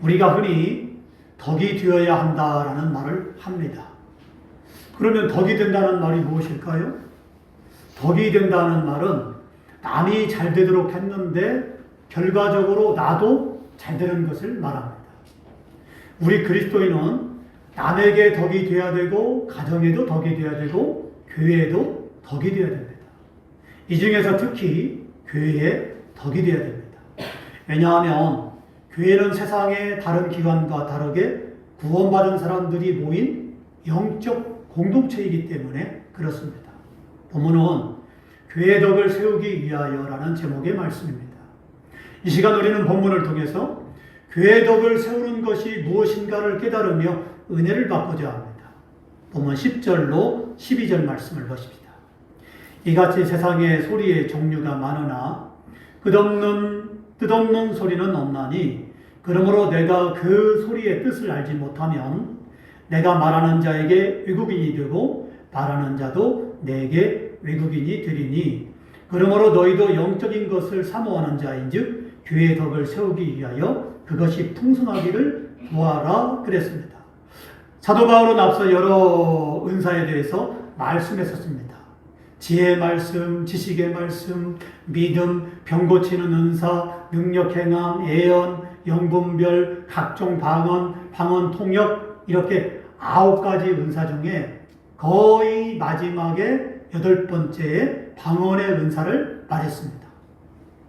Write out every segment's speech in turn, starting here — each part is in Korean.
우리가 흔히 덕이 되어야 한다라는 말을 합니다. 그러면 덕이 된다는 말이 무엇일까요? 덕이 된다는 말은 남이 잘 되도록 했는데 결과적으로 나도 잘 되는 것을 말합니다. 우리 그리스도인은 남에게 덕이 되어야 되고 가정에도 덕이 되어야 되고 교회에도 덕이 되어야 됩니다. 이 중에서 특히 교회에 덕이 되어야 됩니다. 왜냐하면 교회는 세상의 다른 기관과 다르게 구원받은 사람들이 모인 영적 공동체이기 때문에 그렇습니다. 본문은 교회의 덕을 세우기 위하여라는 제목의 말씀입니다. 이 시간 우리는 본문을 통해서 교회의 덕을 세우는 것이 무엇인가를 깨달으며 은혜를 받고자 합니다. 본문 10절로 12절 말씀을 보십시다. 이같이 세상에 소리의 종류가 많으나 뜻없는 소리는 없나니 그러므로 내가 그 소리의 뜻을 알지 못하면 내가 말하는 자에게 외국인이 되고 말하는 자도 내게 외국인이 되리니 그러므로 너희도 영적인 것을 사모하는 자인즉 교회의 덕을 세우기 위하여 그것이 풍성하기를 구하라 그랬습니다. 사도 바울은 앞서 여러 은사에 대해서 말씀했었습니다. 지혜의 말씀, 지식의 말씀, 믿음, 병 고치는 은사, 능력 행함, 예언, 영분별, 각종 방언 통역 이렇게 9가지 은사 중에 거의 마지막에 8번째에 방언의 은사를 말했습니다.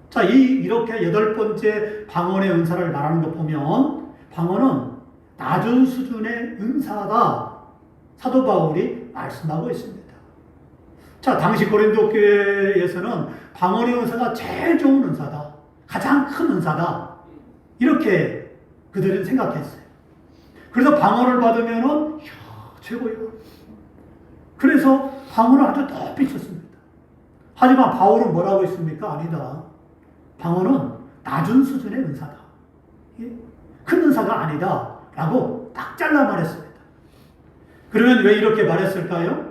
자, 이렇게 8번째 방언의 은사를 말하는 거 보면 방언은 낮은 수준의 은사다. 사도 바울이 말씀하고 있습니다. 자, 당시 고린도 교회에서는 방언의 은사가 제일 좋은 은사다. 가장 큰 은사다. 이렇게 그들은 생각했어요. 그래서 방언을 받으면은 최고예요. 그래서 방언을 아주 높이 쳤습니다. 하지만 바울은 뭐라고 했습니까? 아니다. 방언은 낮은 수준의 은사다. 큰 은사가 아니다. 라고 딱 잘라 말했습니다. 그러면 왜 이렇게 말했을까요?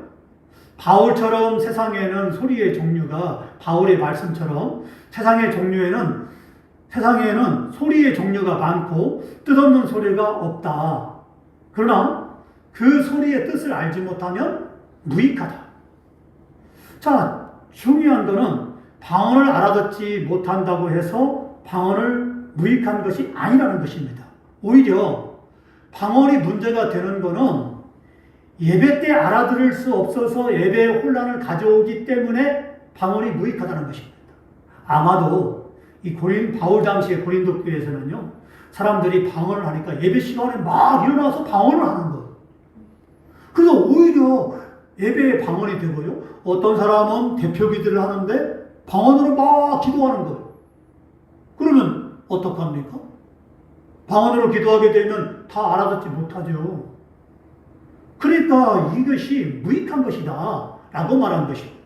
바울처럼 세상에는 소리의 종류가 바울의 말씀처럼 세상에는 소리의 종류가 많고 뜻없는 소리가 없다. 그러나 그 소리의 뜻을 알지 못하면 무익하다. 자, 중요한 것은 방언을 알아듣지 못한다고 해서 방언을 무익한 것이 아니라는 것입니다. 오히려 방언이 문제가 되는 것은 예배 때 알아들을 수 없어서 예배의 혼란을 가져오기 때문에 방언이 무익하다는 것입니다. 아마도 바울 당시의 고린도 교회에서는요, 사람들이 방언을 하니까 예배 시간에 막 일어나서 방언을 하는 거예요. 그래서 오히려 예배에 방언이 되고요, 어떤 사람은 대표 기도를 하는데 방언으로 막 기도하는 거예요. 그러면 어떡합니까? 방언으로 기도하게 되면 다 알아듣지 못하죠. 그러니까 이것이 무익한 것이다 라고 말한 것입니다.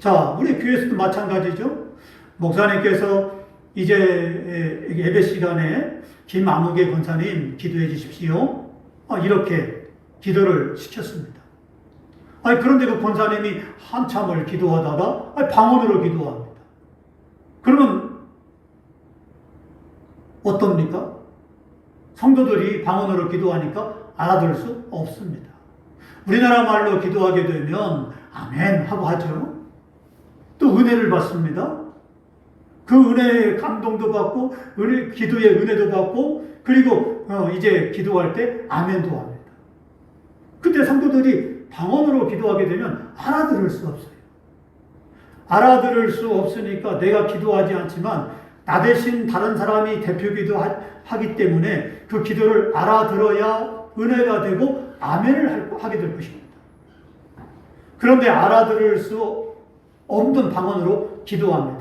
자, 우리 교회에서도 마찬가지죠. 목사님께서 이제 예배 시간에 김아무개 권사님 기도해 주십시오. 이렇게 기도를 시켰습니다. 그런데 그 권사님이 한참을 기도하다가 방언으로 기도합니다. 그러면 어떻습니까? 성도들이 방언으로 기도하니까 알아들을 수 없습니다. 우리나라 말로 기도하게 되면 아멘 하고 하죠. 또 은혜를 받습니다. 그 은혜의 감동도 받고 기도의 은혜도 받고 그리고 이제 기도할 때 아멘도 합니다. 그때 성도들이 방언으로 기도하게 되면 알아들을 수 없어요. 알아들을 수 없으니까 내가 기도하지 않지만 나 대신 다른 사람이 대표 기도하기 때문에 그 기도를 알아들어야 은혜가 되고 아멘을 하게 될 것입니다. 그런데 알아들을 수 없는 방언으로 기도합니다.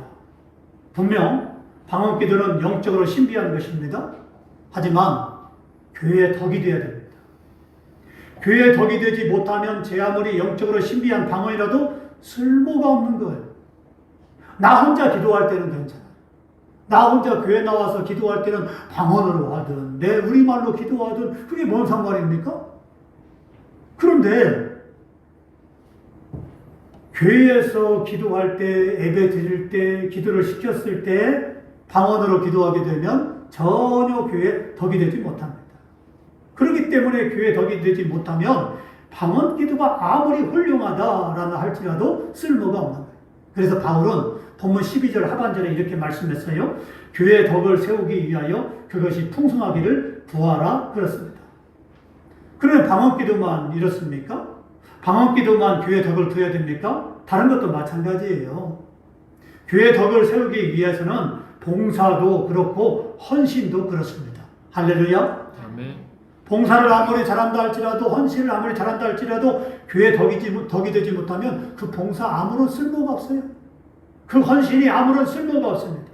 분명 방언 기도는 영적으로 신비한 것입니다. 하지만 교회의 덕이 되어야 됩니다. 교회의 덕이 되지 못하면 제 아무리 영적으로 신비한 방언이라도 쓸모가 없는 거예요. 나 혼자 기도할 때는 괜찮아요. 나 혼자 교회 나와서 기도할 때는 방언으로 하든 내 우리말로 기도하든 그게 뭔 상관입니까? 그런데 교회에서 기도할 때, 예배 드릴 때, 기도를 시켰을 때 방언으로 기도하게 되면 전혀 교회에 덕이 되지 못합니다. 그렇기 때문에 교회에 덕이 되지 못하면 방언 기도가 아무리 훌륭하다라나 할지라도 쓸모가 없는 거예요. 그래서 바울은 본문 12절 하반절에 이렇게 말씀했어요. 교회의 덕을 세우기 위하여 그것이 풍성하기를 구하라 그렇습니다. 그러면 방언 기도만 이렇습니까? 방언 기도만 교회의 덕을 구해야 됩니까? 다른 것도 마찬가지예요. 교회의 덕을 세우기 위해서는 봉사도 그렇고 헌신도 그렇습니다. 할렐루야. 아멘. 봉사를 아무리 잘한다 할지라도 헌신을 아무리 잘한다 할지라도 교회에 덕이 되지 못하면 그 봉사 아무런 쓸모가 없어요. 그 헌신이 아무런 쓸모가 없습니다.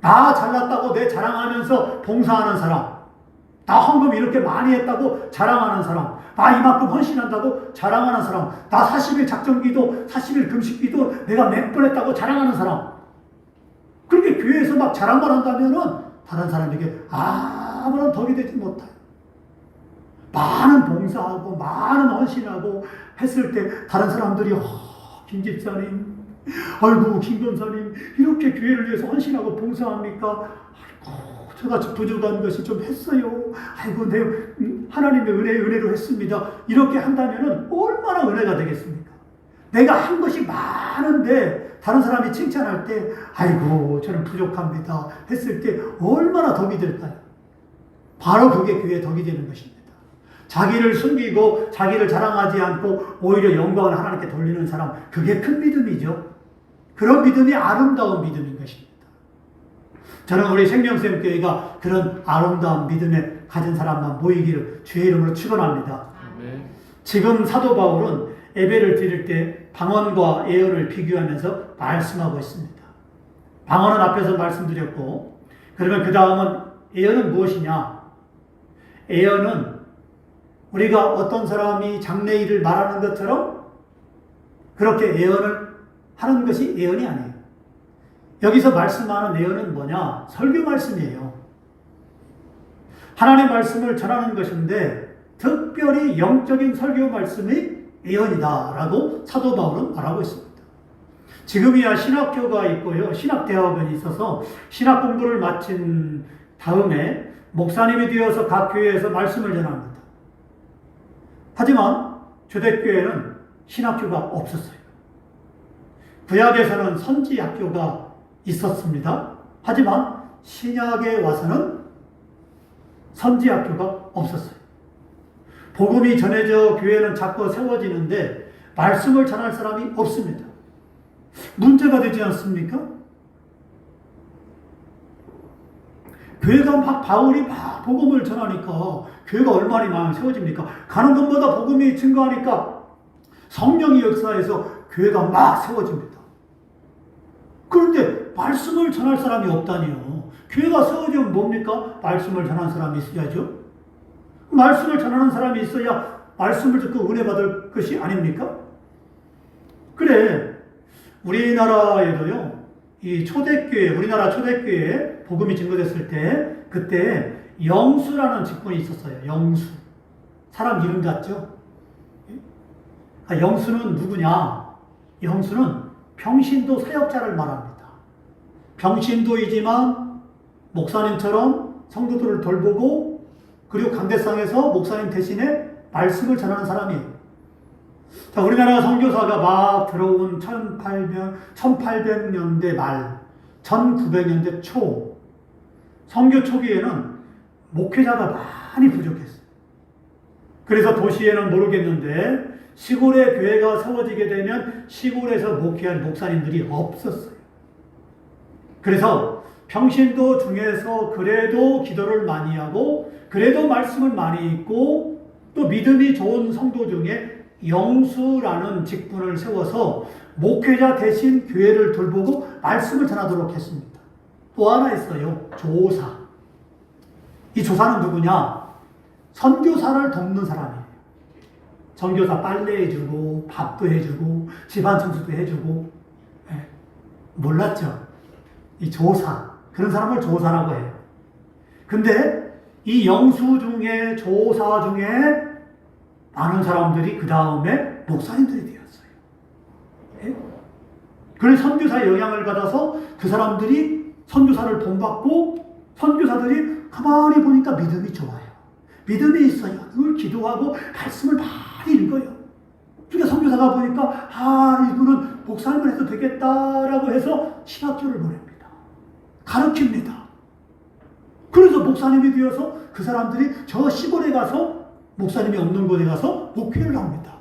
나 잘났다고 내 자랑하면서 봉사하는 사람, 나 헌금 이렇게 많이 했다고 자랑하는 사람, 나 이만큼 헌신한다고 자랑하는 사람, 나 40일 작정기도 40일 금식기도 내가 몇 번 했다고 자랑하는 사람, 그렇게 교회에서 막 자랑만 한다면은 다른 사람에게 아무런 덕이 되지 못해요. 많은 봉사하고 많은 헌신하고 했을 때 다른 사람들이 김 집사님, 아이고 김 권사님 이렇게 교회를 위해서 헌신하고 봉사합니까? 아이고 저같이 부족한 것이 좀 했어요. 아이고 내 하나님의 은혜로 했습니다. 이렇게 한다면은 얼마나 은혜가 되겠습니까? 내가 한 것이 많은데 다른 사람이 칭찬할 때 아이고 저는 부족합니다 했을 때 얼마나 덕이 될까요? 바로 그게 교회의 덕이 되는 것입니다. 자기를 숨기고 자기를 자랑하지 않고 오히려 영광을 하나님께 돌리는 사람, 그게 큰 믿음이죠. 그런 믿음이 아름다운 믿음인 것입니다. 저는 우리 생명샘교회가 그런 아름다운 믿음에 가진 사람만 모이기를 주의 이름으로 축원합니다. 아멘. 지금 사도 바울은 예배를 드릴 때 방언과 예언을 비교하면서 말씀하고 있습니다. 방언은 앞에서 말씀드렸고, 그러면 그 다음은 예언은 무엇이냐? 예언은 우리가 어떤 사람이 장래일을 말하는 것처럼 그렇게 예언을 하는 것이 예언이 아니에요. 여기서 말씀하는 예언은 뭐냐? 설교 말씀이에요. 하나님의 말씀을 전하는 것인데 특별히 영적인 설교 말씀이 예언이다라고 사도 바울은 말하고 있습니다. 지금이야 신학교가 있고요. 신학대학원이 있어서 신학 공부를 마친 다음에 목사님이 되어서 각 교회에서 말씀을 전합니다. 하지만 초대교회는 신학교가 없었어요. 구약에서는 선지학교가 있었습니다. 하지만 신약에 와서는 선지학교가 없었어요. 복음이 전해져 교회는 자꾸 세워지는데 말씀을 전할 사람이 없습니다. 문제가 되지 않습니까? 교회가 막 바울이 막 복음을 전하니까 교회가 얼마나 많이 세워집니까? 가는 곳마다 복음이 증거하니까 성령의 역사에서 교회가 막 세워집니다. 그런데 말씀을 전할 사람이 없다니요. 교회가 세워지면 뭡니까? 말씀을 전하는 사람이 있어야죠. 말씀을 전하는 사람이 있어야 말씀을 듣고 은혜 받을 것이 아닙니까? 그래, 우리나라에도요, 이 초대교회, 우리나라 초대교회에 복음이 증거됐을 때, 그때 영수라는 직분이 있었어요. 영수. 사람 이름 같죠? 영수는 누구냐? 영수는 평신도 사역자를 말합니다. 평신도이지만 목사님처럼 성도들을 돌보고 그리고 강대상에서 목사님 대신에 말씀을 전하는 사람이에요. 자, 우리나라 선교사가 막 들어온 1800년대 말, 1900년대 초, 선교 초기에는 목회자가 많이 부족했어요. 그래서 도시에는 모르겠는데 시골에 교회가 세워지게 되면 시골에서 목회할 목사님들이 없었어요. 그래서 평신도 중에서 그래도 기도를 많이 하고 그래도 말씀을 많이 읽고 또 믿음이 좋은 성도 중에 영수라는 직분을 세워서 목회자 대신 교회를 돌보고 말씀을 전하도록 했습니다. 또 하나 있어요. 조사. 이 조사는 누구냐? 선교사를 돕는 사람이에요. 선교사 빨래 해주고 밥도 해주고 집안 청소도 해주고. 네. 몰랐죠? 이 조사, 그런 사람을 조사라고 해요. 근데 이 영수 중에 조사 중에 많은 사람들이 그 다음에 목사님들이 되었어요. 네? 그래서 선교사의 영향을 받아서 그 사람들이 선교사를 본받고 선교사들이 가만히 보니까 믿음이 좋아요. 믿음이 있어요. 늘 기도하고 말씀을 많이 읽어요. 그러니까 선교사가 보니까 이분은 목사님을 해도 되겠다라고 해서 신학교를 보냅니다. 가르칩니다. 그래서 목사님이 되어서 그 사람들이 저 시골에 가서 목사님이 없는 곳에 가서 목회를 합니다.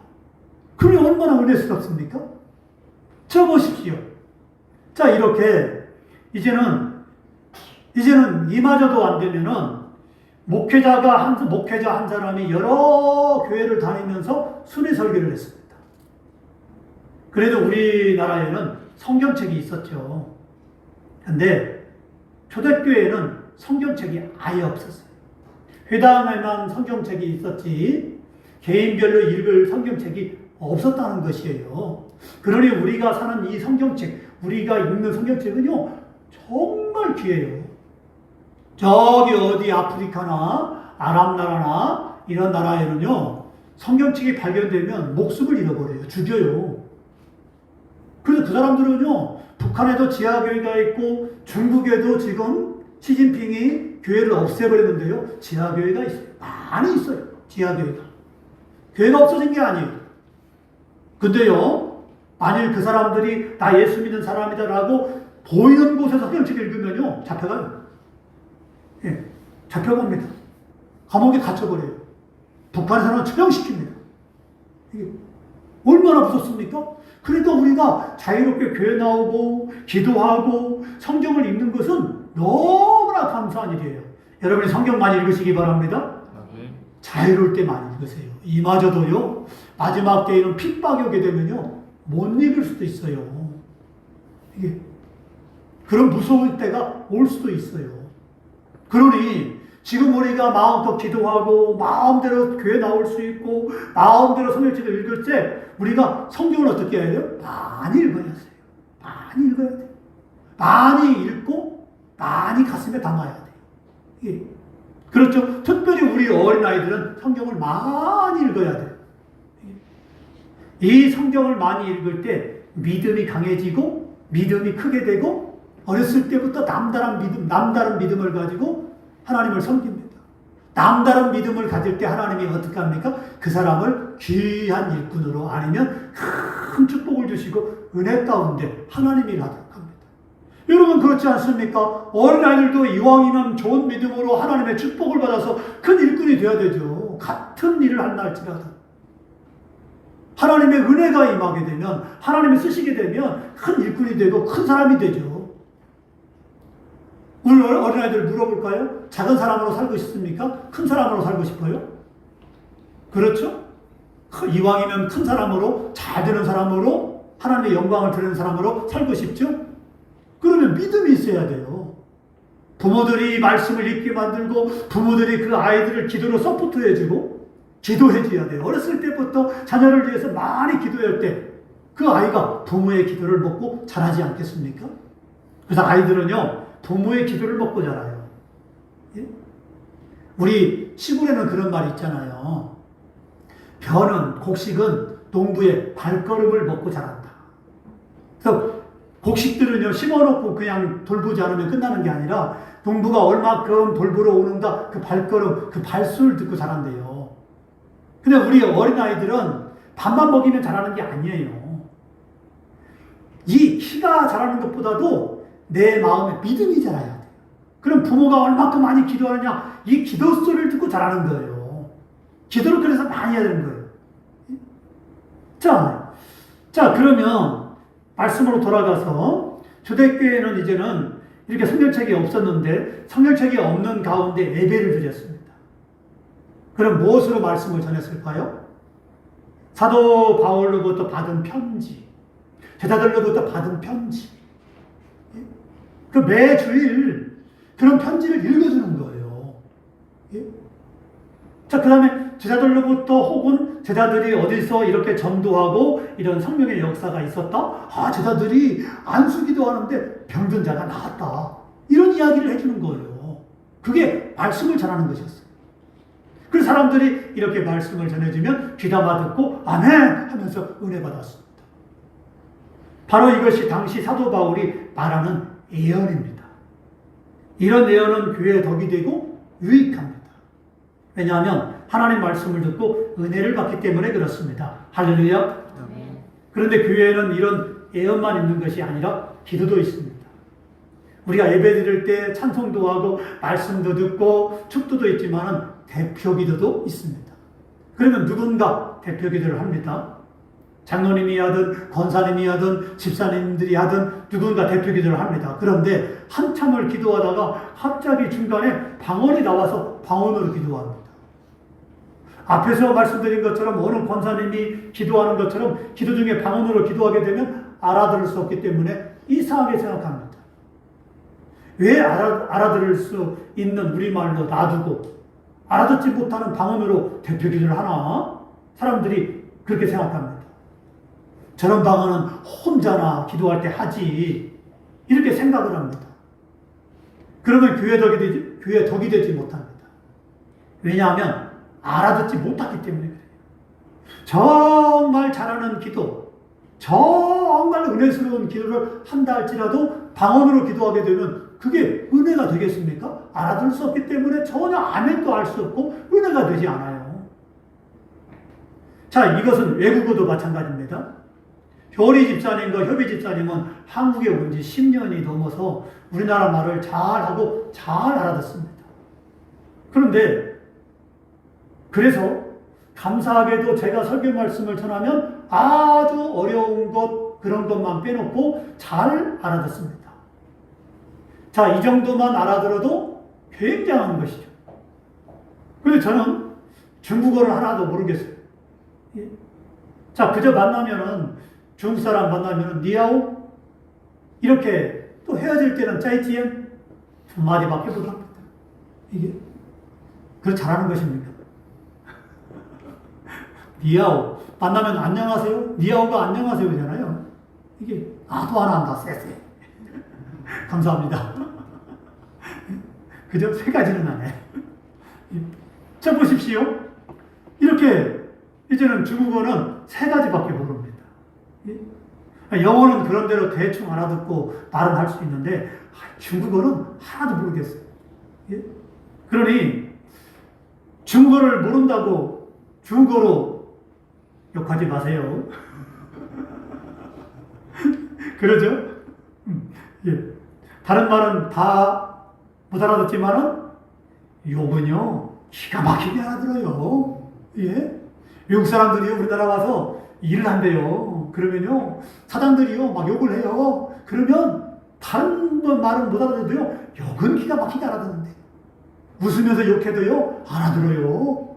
그러니 얼마나 은혜스럽습니까? 저 보십시오. 자, 이렇게 이제는 이마저도 안 되면은 목회자 한 사람이 여러 교회를 다니면서 순회 설교를 했습니다. 그래도 우리나라에는 성경책이 있었죠. 근데 초대교회는 성경책이 아예 없었어요. 회당에만 성경책이 있었지 개인별로 읽을 성경책이 없었다는 것이에요. 그러니 우리가 사는 이 성경책, 우리가 읽는 성경책은요, 정말 귀해요. 저기 어디 아프리카나 아랍 나라나 이런 나라에는요, 성경책이 발견되면 목숨을 잃어버려요. 죽여요. 그래서 그 사람들은요, 북한에도 지하교회가 있고 중국에도 지금 시진핑이 교회를 없애버렸는데요, 지하교회가 있어요. 많이 있어요. 지하교회가. 교회가 없어진 게 아니에요. 근데요, 만일 그 사람들이 나 예수 믿는 사람이다라고 보이는 곳에서 성경책을 읽으면요, 잡혀가요. 예, 잡혀갑니다. 감옥에 갇혀버려요. 북한에서는 처형시킵니다. 이게 얼마나 무섭습니까? 그러니까 우리가 자유롭게 교회 나오고 기도하고 성경을 읽는 것은 너무나 감사한 일이에요. 여러분이 성경 많이 읽으시기 바랍니다. 자유로울 때 많이 읽으세요. 이마저도요, 마지막 때에는 핍박이 오게 되면요, 못 읽을 수도 있어요. 이게 그런 무서울 때가 올 수도 있어요. 그러니 지금 우리가 마음껏 기도하고 마음대로 교회 나올 수 있고 마음대로 성경책을 읽을 때 우리가 성경을 어떻게 해야 돼요? 많이 읽어야 돼요. 많이 읽어야 돼요. 많이 읽고 많이 가슴에 담아야 돼요. 예. 그렇죠. 특별히 우리 어린아이들은 성경을 많이 읽어야 돼요. 이 성경을 많이 읽을 때 믿음이 강해지고 믿음이 크게 되고 어렸을 때부터 남다른 믿음을 가지고 하나님을 섬깁니다. 남다른 믿음을 가질 때 하나님이 어떻게 합니까? 그 사람을 귀한 일꾼으로 아니면 큰 축복을 주시고 은혜 가운데 하나님이 가도록 합니다. 여러분 그렇지 않습니까? 어린아이들도 이왕이면 좋은 믿음으로 하나님의 축복을 받아서 큰 일꾼이 되어야 되죠. 같은 일을 한다 할지라도. 하나님의 은혜가 임하게 되면 하나님이 쓰시게 되면 큰 일꾼이 되고 큰 사람이 되죠. 우리 어린아이들 물어볼까요? 작은 사람으로 살고 싶습니까? 큰 사람으로 살고 싶어요? 그렇죠? 이왕이면 큰 사람으로, 잘 되는 사람으로, 하나님의 영광을 드리는 사람으로 살고 싶죠? 그러면 믿음이 있어야 돼요. 부모들이 말씀을 읽게 만들고, 부모들이 그 아이들을 기도로 서포트해주고, 기도해줘야 돼요. 어렸을 때부터 자녀를 위해서 많이 기도할 때, 그 아이가 부모의 기도를 먹고 자라지 않겠습니까? 그래서 아이들은요, 부모의 기도를 먹고 자라요. 예? 우리 시골에는 그런 말이 있잖아요. 곡식은 농부의 발걸음을 먹고 자란다. 그래서 곡식들은요, 심어놓고 그냥 돌보지 않으면 끝나는 게 아니라 농부가 얼마큼 돌보러 오는가 그 발걸음, 그 발소리를 듣고 자란대요. 근데 우리 어린아이들은 밥만 먹이면 자라는 게 아니에요. 이 키가 자라는 것보다도 내 마음에 믿음이 자라야 돼요. 그럼 부모가 얼마큼 많이 기도하느냐, 이 기도 소리를 듣고 자라는 거예요. 기도를 그래서 많이 해야 되는 거예요. 자, 그러면 말씀으로 돌아가서 초대교회는 이제는 이렇게 성경책이 없었는데 성경책이 없는 가운데 예배를 드렸습니다. 그럼 무엇으로 말씀을 전했을까요? 사도 바울로부터 받은 편지, 제자들로부터 받은 편지, 그 매주일 그런 편지를 읽어주는 거예요. 예? 자, 그 다음에 제자들로부터 혹은 제자들이 어디서 이렇게 전도하고 이런 성령의 역사가 있었다? 제자들이 안수기도 하는데 병든 자가 나았다. 이런 이야기를 해주는 거예요. 그게 말씀을 전하는 것이었어요. 그래서 사람들이 이렇게 말씀을 전해주면 귀담아 듣고 아멘 하면서 은혜 받았습니다. 바로 이것이 당시 사도 바울이 말하는 예언입니다. 이런 예언은 교회에 덕이 되고 유익합니다. 왜냐하면 하나님 말씀을 듣고 은혜를 받기 때문에 그렇습니다. 할렐루야. 그런데 교회에는 이런 예언만 있는 것이 아니라 기도도 있습니다. 우리가 예배 드릴 때 찬송도 하고 말씀도 듣고 축도도 있지만 대표 기도도 있습니다. 그러면 누군가 대표 기도를 합니다. 장로님이 하든 권사님이 하든 집사님들이 하든 누군가 대표 기도를 합니다. 그런데 한참을 기도하다가 갑자기 중간에 방언이 나와서 방언으로 기도합니다. 앞에서 말씀드린 것처럼 어느 권사님이 기도하는 것처럼 기도 중에 방언으로 기도하게 되면 알아들을 수 없기 때문에 이상하게 생각합니다. 왜 알아들을 수 있는 우리말로 놔두고 알아듣지 못하는 방언으로 대표 기도를 하나? 사람들이 그렇게 생각합니다. 저런 방언은 혼자나 기도할 때 하지, 이렇게 생각을 합니다. 그러면 교회 덕이 되지 못합니다. 왜냐하면 알아듣지 못하기 때문에 그래요. 정말 잘하는 기도, 정말 은혜스러운 기도를 한다 할지라도 방언으로 기도하게 되면 그게 은혜가 되겠습니까? 알아들을 수 없기 때문에 전혀 아멘도 할 수 없고 은혜가 되지 않아요. 자, 이것은 외국어도 마찬가지입니다. 효리 집사님과 협의 집사님은 한국에 온 지 10년이 넘어서 우리나라 말을 잘하고 잘 알아듣습니다. 그런데 그래서 감사하게도 제가 설교 말씀을 전하면 아주 어려운 것, 그런 것만 빼놓고 잘 알아듣습니다. 자, 이 정도만 알아들어도 굉장한 것이죠. 그런데 저는 중국어를 하나도 모르겠어요. 예? 자, 그저 만나면은 중국 사람 만나면은 니하오 이렇게, 또 헤어질 때는 짜이티엔 두 마디밖에 못합니다. 이게 그걸 잘하는 것입니까? 니하오 만나면 안녕하세요. 니하오가 안녕하세요잖아요. 이게 또 하나 한다. 쎄쎄. 감사합니다. 그죠? 세 가지는 안 해. 자, 보십시오. 이렇게 이제는 중국어는 세 가지밖에 모릅니다. 영어는 그런대로 대충 알아듣고 말은 할 수 있는데 중국어는 하나도 모르겠어요. 그러니 중국어를 모른다고 중국어로 욕하지 마세요. 그러죠? 다른 말은 다 못 알아듣지만은 욕은요 기가 막히게 알아들어요. 외국 사람들이 우리나라 와서 일을 한대요. 그러면요 사장들이요 막 욕을 해요. 그러면 다른 말은 못 알아듣어도요 욕은 기가 막히게 알아듣는데 웃으면서 욕해도요 알아들어요.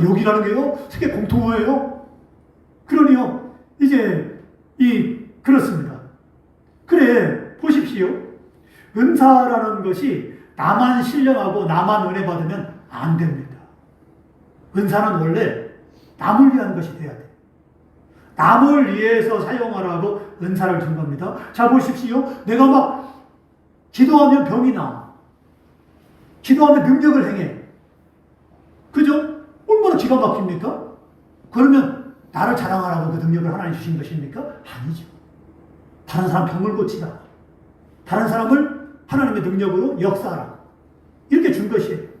욕이라는 게요 세계 공통어예요. 그러니요 이제 그렇습니다. 그래 보십시오. 은사라는 것이 나만 신령하고 나만 은혜 받으면 안 됩니다. 은사는 원래 남을 위한 것이 돼야 돼요. 남을 위해서 사용하라고 은사를 준 겁니다. 자, 보십시오. 내가 막 기도하면 병이 나. 기도하면 능력을 행해. 그죠? 얼마나 기가 막힙니까? 그러면 나를 자랑하라고 그 능력을 하나님 주신 것입니까? 아니죠. 다른 사람 병을 고치라. 다른 사람을 하나님의 능력으로 역사하라. 이렇게 준 것이에요.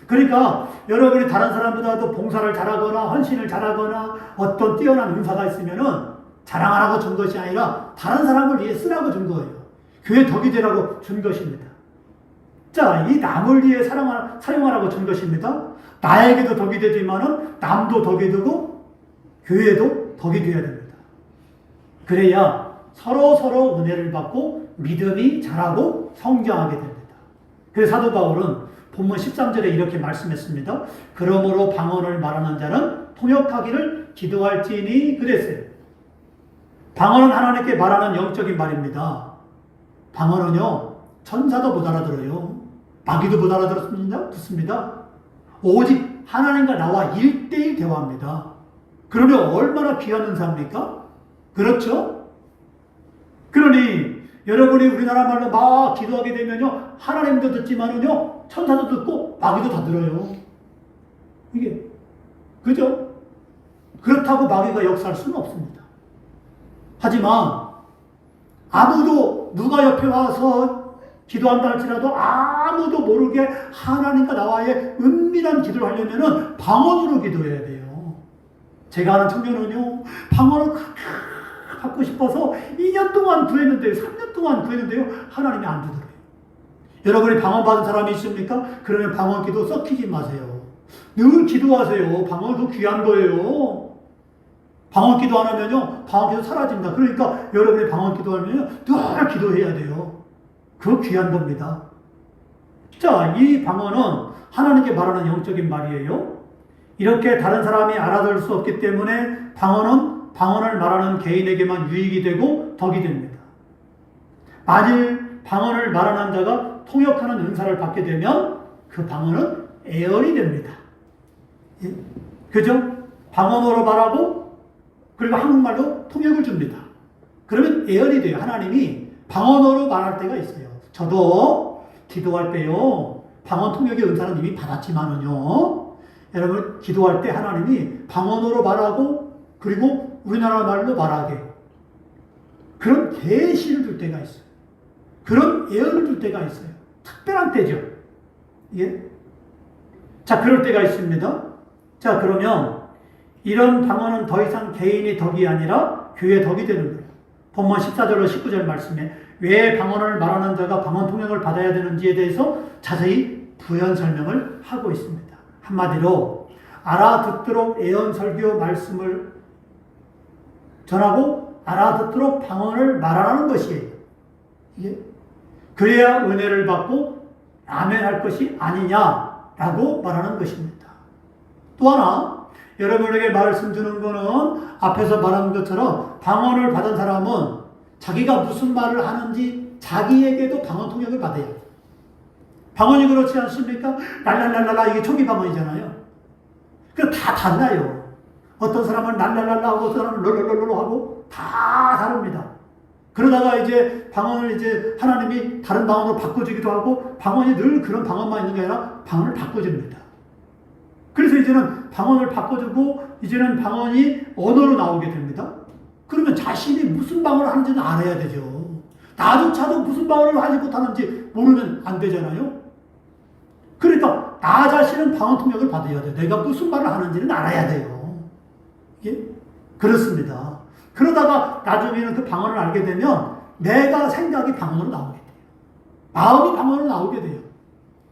그러니까 여러분이 다른 사람보다도 봉사를 잘하거나 헌신을 잘하거나 어떤 뛰어난 은사가 있으면은 자랑하라고 준 것이 아니라 다른 사람을 위해 쓰라고 준 거예요. 교회 덕이 되라고 준 것입니다. 자, 이 남을 위해 사용하라고 준 것입니다. 나에게도 덕이 되지만은 남도 덕이 되고 교회도 덕이 되어야 됩니다. 그래야 서로 은혜를 받고 믿음이 자라고 성장하게 됩니다. 그래서 사도 바울은 본문 13절에 이렇게 말씀했습니다. 그러므로 방언을 말하는 자는 통역하기를 기도할지니 그랬어요. 방언은 하나님께 말하는 영적인 말입니다. 방언은요 천사도 못 알아들어요. 마귀도 못 알아듣습니다. 오직 하나님과 나와 1대1 대화합니다. 그러면 얼마나 귀한 은사입니까? 그렇죠? 그러니 여러분이 우리나라 말로 막 기도하게 되면요 하나님도 듣지만은요 천사도 듣고 마귀도 다 들어요. 이게 그죠? 그렇다고 마귀가 역사할 수는 없습니다. 하지만 아무도 누가 옆에 와서 기도한다 할지라도 아무도 모르게 하나님과 나와의 은밀한 기도를 하려면 방언으로 기도해야 돼요. 제가 아는 청년은요, 방언을 갖고 싶어서 2년 동안 구했는데요, 3년 동안 구했는데요, 하나님이 안 주더래요. 여러분이 방언 받은 사람이 있습니까? 그러면 방언 기도 썩히지 마세요. 늘 기도하세요. 방언 그 귀한 거예요. 방언 기도 안 하면요, 방언 기도 사라집니다. 그러니까 여러분이 방언 기도하면요, 늘 기도해야 돼요. 그거 귀한 겁니다. 자, 이 방언은 하나님께 말하는 영적인 말이에요. 이렇게 다른 사람이 알아들을 수 없기 때문에 방언을 말하는 개인에게만 유익이 되고 덕이 됩니다. 만일 방언을 말하는 자가 통역하는 은사를 받게 되면 그 방언은 애언이 됩니다. 예? 그죠? 방언으로 말하고 그리고 한국말로 통역을 줍니다. 그러면 애언이 돼요. 하나님이 방언으로 말할 때가 있어요. 저도 기도할 때요, 방언 통역의 은사는 이미 받았지만은요, 여러분 기도할 때 하나님이 방언으로 말하고 그리고 우리나라 말로 말하게 그런 계시를 줄 때가 있어요. 그런 예언을 줄 때가 있어요. 특별한 때죠. 예? 자, 그럴 때가 있습니다. 자, 그러면 이런 방언은 더 이상 개인의 덕이 아니라 교회의 덕이 되는 거예요. 본문 14절로 19절 말씀에 왜 방언을 말하는 자가 방언 통역을 받아야 되는지에 대해서 자세히 부연 설명을 하고 있습니다. 한마디로 알아듣도록 예언 설교 말씀을 전하고 알아듣도록 방언을 말하는 것이에요. 이게 그래야 은혜를 받고 아멘할 것이 아니냐라고 말하는 것입니다. 또 하나 여러분에게 말씀 주는 거는 앞에서 말한 것처럼 방언을 받은 사람은 자기가 무슨 말을 하는지 자기에게도 방언 통역을 받아요. 방언이 그렇지 않습니까? 랄랄랄랄라 이게 초기 방언이잖아요. 그 다 달라요. 어떤 사람은 랄랄랄라 하고 어떤 사람은 롤롤롤롤 하고 다 다릅니다. 그러다가 이제 방언을 이제 하나님이 다른 방언으로 바꿔주기도 하고 방언이 늘 그런 방언만 있는 게 아니라 방언을 바꿔줍니다. 그래서 이제는 방언을 바꿔주고 이제는 방언이 언어로 나오게 됩니다. 그러면 자신이 무슨 방언을 하는지는 알아야 되죠. 나조차도 무슨 방언을 하지 못하는지 모르면 안 되잖아요. 그러니까 나 자신은 방언 통역을 받아야 돼요. 내가 무슨 말을 하는지는 알아야 돼요. 예? 그렇습니다. 그러다가 나중에는 그 방언을 알게 되면 내가 생각이 방언으로 나오게 돼요. 마음이 방언으로 나오게 돼요.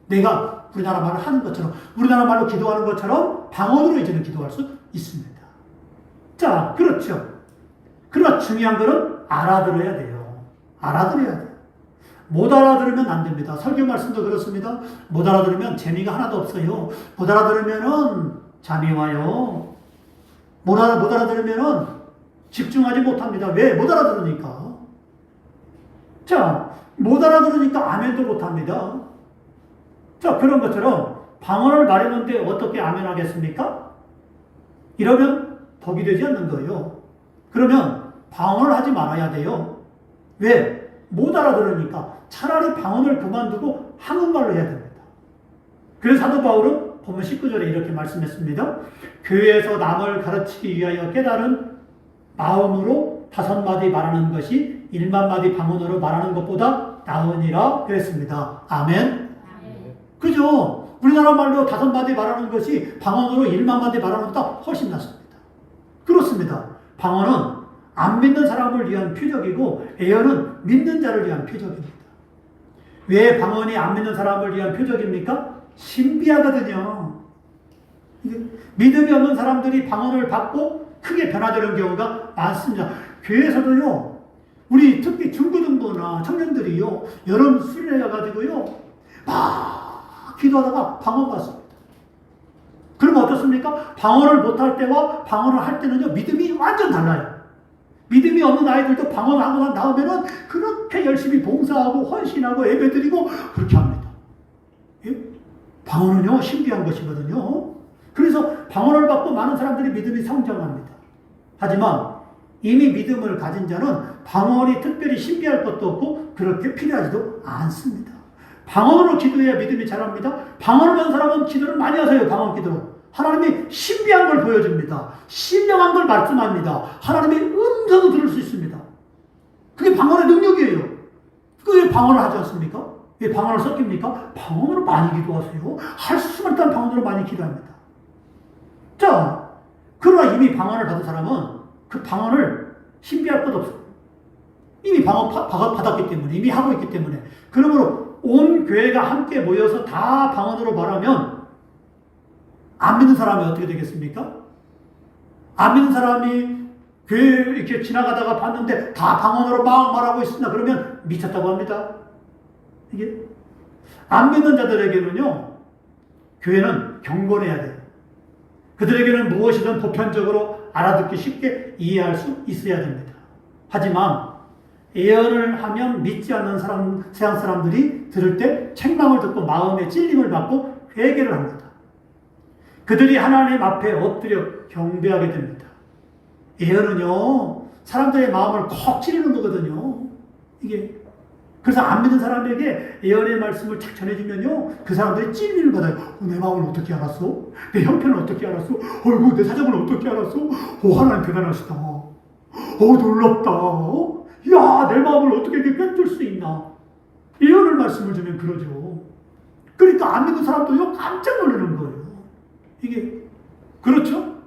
내가 우리나라 말을 하는 것처럼 우리나라 말로 기도하는 것처럼 방언으로 이제는 기도할 수 있습니다. 자, 그렇죠. 그러나 중요한 것은 알아들어야 돼요. 알아들어야 돼요. 못 알아들으면 안 됩니다. 설교 말씀도 그렇습니다. 못 알아들으면 재미가 하나도 없어요. 못 알아들으면은 잠이 와요. 못 알아들으면은 집중하지 못합니다. 왜? 못 알아들으니까. 자, 못 알아들으니까 아멘도 못합니다. 자, 그런 것처럼 방언을 말했는데 어떻게 아멘하겠습니까? 이러면 덕이 되지 않는 거예요. 그러면 방언을 하지 말아야 돼요. 왜? 못 알아들으니까 차라리 방언을 그만두고 한국말로 해야 됩니다. 그래서 사도 바울은 본문 19절에 이렇게 말씀했습니다. 교회에서 남을 가르치기 위하여 깨달은 마음으로 5마디 말하는 것이 1만마디 방언으로 말하는 것보다 나으니라 그랬습니다. 아멘. 그죠? 우리나라 말로 5마디 말하는 것이 방언으로 1만마디 말하는 것보다 훨씬 낫습니다. 그렇습니다. 방언은 안 믿는 사람을 위한 표적이고 예언은 믿는 자를 위한 표적입니다. 왜 방언이 안 믿는 사람을 위한 표적입니까? 신비하거든요. 믿음이 없는 사람들이 방언을 받고 크게 변화되는 경우가 많습니다. 교회에서도요, 우리 특히 중고등부나 청년들이요, 여름 수련회 가지고요, 막 기도하다가 방언 받습니다. 그러면 어떻습니까? 방언을 못할 때와 방언을 할 때는요, 믿음이 완전 달라요. 믿음이 없는 아이들도 방언하고 나오면은 그렇게 열심히 봉사하고 헌신하고 예배드리고 그렇게 합니다. 예? 방언은요, 신비한 것이거든요. 그래서 방언을 받고 많은 사람들이 믿음이 성장합니다. 하지만 이미 믿음을 가진 자는 방언이 특별히 신비할 것도 없고 그렇게 필요하지도 않습니다. 방언으로 기도해야 믿음이 자랍니다. 방언을 받은 사람은 기도를 많이 하세요. 방언 기도로. 하나님이 신비한 걸 보여줍니다. 신령한 걸 말씀합니다. 하나님의 음성을 들을 수 있습니다. 그게 방언의 능력이에요. 그게 방언을 하지 않습니까? 왜 방언을 섞입니까? 방언으로 많이 기도하세요. 할 수만 있다면 방언으로 많이 기도합니다. 자, 그러나 이미 방언을 받은 사람은 그 방언을 신비할 것 없어요. 이미 방언 받았기 때문에, 이미 하고 있기 때문에. 그러므로 온 교회가 함께 모여서 다 방언으로 말하면 안 믿는 사람이 어떻게 되겠습니까? 안 믿는 사람이 교회 이렇게 지나가다가 봤는데 다 방언으로 막 말하고 있습니다. 그러면 미쳤다고 합니다. 이게 안 믿는 자들에게는요, 교회는 경건해야 돼요. 그들에게는 무엇이든 보편적으로 알아듣기 쉽게 이해할 수 있어야 됩니다. 하지만 예언을 하면 믿지 않는 세상 사람들이 들을 때 책망을 듣고 마음에 찔림을 받고 회개를 합니다. 그들이 하나님 앞에 엎드려 경배하게 됩니다. 예언은요, 사람들의 마음을 콕 찌르는 거거든요. 이게 그래서 안 믿는 사람에게 예언의 말씀을 착 전해주면요, 그 사람들이 찔림을 받아요. 내 마음을 어떻게 알았어? 내 형편을 어떻게 알았어? 어이구, 내 사정을 어떻게 알았어? 하나님 대단하시다. 놀랍다. 야, 내 마음을 어떻게 이렇게 꿰뚫을 수 있나? 예언을 말씀을 주면 그러죠. 그러니까 안 믿는 사람도요, 깜짝 놀라는 거예요. 이게 그렇죠?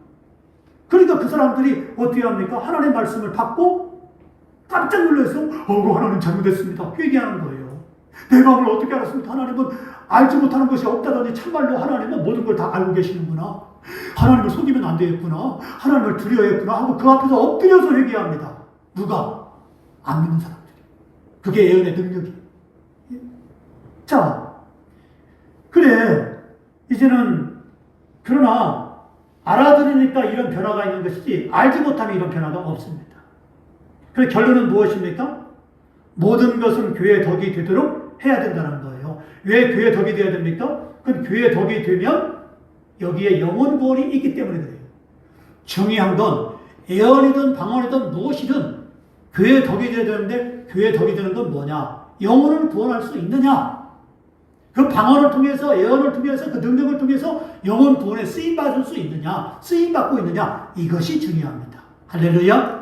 그러니까 그 사람들이 어떻게 합니까? 하나님의 말씀을 받고 깜짝 놀라서 하나님 잘못했습니다. 회개하는 거예요. 내 마음을 어떻게 알았습니까? 하나님은 알지 못하는 것이 없다더니 참말로 하나님은 모든 걸 다 알고 계시는구나. 하나님을 속이면 안 되겠구나. 하나님을 두려워했구나 하고 그 앞에서 엎드려서 회개합니다. 누가? 안 믿는 사람들이. 그게 예언의 능력이에요. 자, 그래. 이제는 그러나 알아들으니까 이런 변화가 있는 것이지 알지 못하면 이런 변화가 없습니다. 그래서 결론은 무엇입니까? 모든 것은 교회의 덕이 되도록 해야 된다는 거예요. 왜 교회의 덕이 되어야 됩니까? 그럼 교회의 덕이 되면 여기에 영혼 구원이 있기 때문에 그래요. 중요한 건 예언이든 방언이든 무엇이든 교회의 덕이 되어야 되는데 교회의 덕이 되는 건 뭐냐? 영혼을 구원할 수 있느냐? 그 방언을 통해서, 예언을 통해서, 그 능력을 통해서 영혼 구원에 쓰임받을 수 있느냐? 쓰임받고 있느냐? 이것이 중요합니다. 할렐루야!